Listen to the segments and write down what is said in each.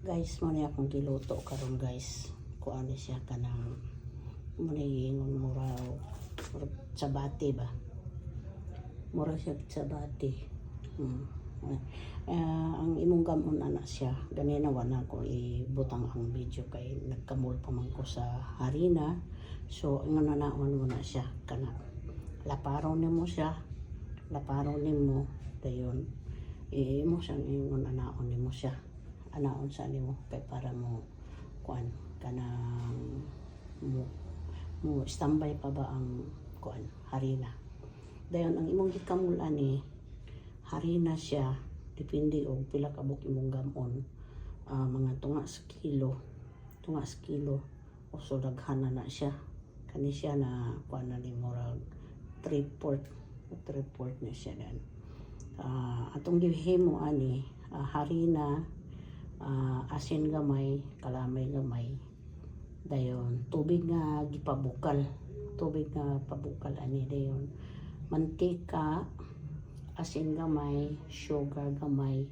Guys, mo na akong giluto karon guys. Kuan ni siya kanang muna ingon mura sabati ba. Mura siya sabati. Ang imong gamon ana siya. Ganina wala ko ibutang ang video kay nagkamol pa man ko sa harina. So ingon na naon mo na siya kana. Laparon nimo siya. Laparon nimo dayon. Imo siyang ingon anaon nimo siya. Anaon sa nimo kay para mo kuan kanang mo standby pa ba ang kuan harina. Dayon ang imong gikamul ani harina siya depende og pila ka buk imong gamon. Mga tunga sa kilo o so daghan na siya kani siya na kuan na ni murag 3/4 na siya dan. Atong gihimo ani harina, asin gamay, kalamay gamay, dayon tubig nga gipabukal, ani dayon mantika, asin gamay, sugar gamay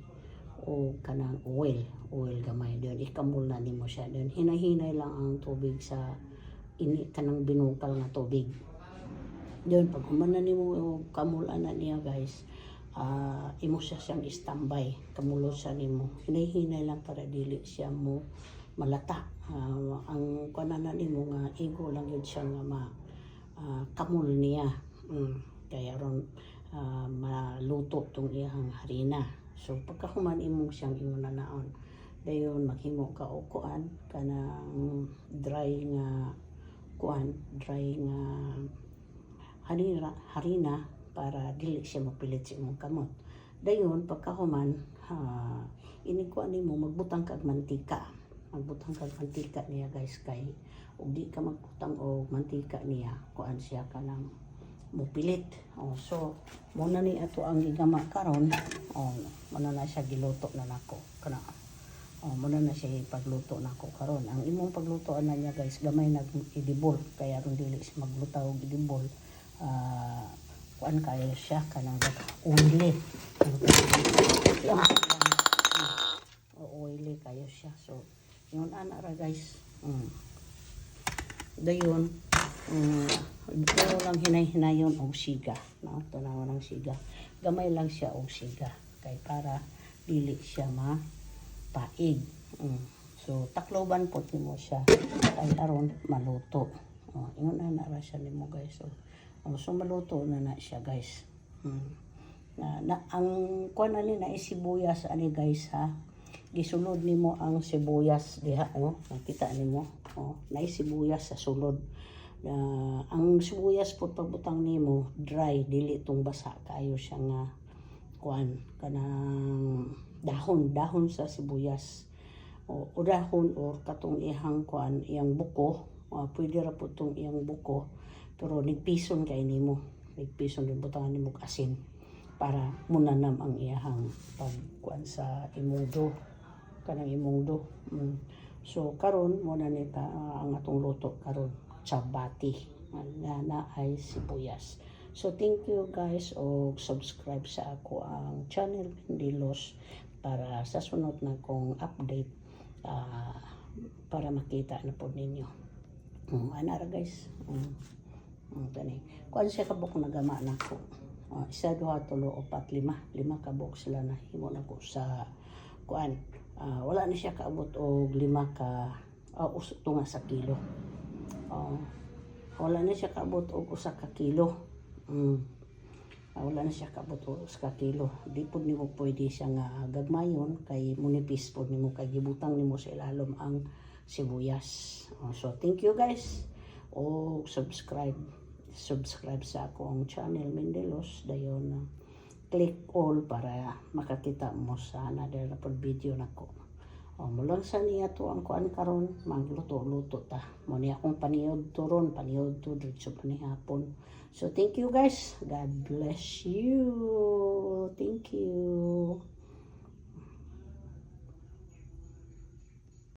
o kanang oil gamay. Dayon ikamul na nimo siya, dayon hinay-hinay lang ang tubig sa kanang binukal nga tubig. Dayon pag human na nimo kamul ana niya guys, imo siya siyang standby, kamulo siya nimo, hinay-hinay lang para dili siya mo malata. Ang kanana nimo nga igo lang yun siya nga kamul niya. Kaya ron maluto tong iyang harina. So pagkahuman imo siyang ingon na naon, dayon maghimo ka og kuan kanang dry nga harina para dili siya mapilit sa imong kamot. Dayon pagkahuman inikuan nimo magbutang kag mantika. Niya guys kay ug di ka magbutang og mantika niya kuan siya kanang mupilit. So muna ni ato ang gigama karon. Muna na siya giluto na nako kana. Muna na siya ipagluto nako karon. Ang imong paglutoan na niya guys gamay nag idibol kaya ron dili siya maglutaw og idibol. Kuan kayo siya kanang oily. Oily kayo siya. So yun ana ra guys. Dayon pero lang hinay-hinayon og siga, no? Tanaw ng siga. Gamay lang siya og siga kay para dili siya mapaig. So takloban po nimo siya kay aron maluto. Ingon ana ra siya nimo guys. So maluto na siya guys. Ang kuan ani na sibuyas ani guys ha. Gisulod nimo ang sibuyas diha nakita nimo. Na sibuyas sa sulod. Ang sibuyas po pagbutang nimo dry, dili tong basa kayo siya nga kuan kanang dahon sa sibuyas. O dahon or katong ihang kuan iyang buko. Pwede ra po tong iyang buko. Pero nigpison kay nimo. Nigpison din butangan nimo asin para munanam ang iyahang pagkuan sa imudo. Kanang imudo. So karon mo na nita ang atong luto karon sabati na ay sibuyas. So thank you guys o subscribe sa ako ang channel Mendelos para sa sunod na kong update para makita na po ninyo. Ana ra guys. Tani. Kuan siya kabuk nagama nako. 1, 2, 3, 4, 5. 5 kabuk sila na himo nako sa kuan. Wala na siya kaabot og 5 ka tunga sa kilo. Wala na siya kaabot og 1 ka kilo. Wala na siya kaabot og 1 ka kilo. Di pud nimo pwede siya nga gagmayon kay munipis pud nimo kay gibutang nimo sa ilalom ang sibuyas. So thank you guys. O subscribe sa akong channel Mendelos dayon click all para makakita mo sa another na pod video nako. Mulang sa niya to ang kuan karon magluto-luto ta. Mo ni akong paniod to diretso pa ni hapon. So thank you guys. God bless you. Thank you.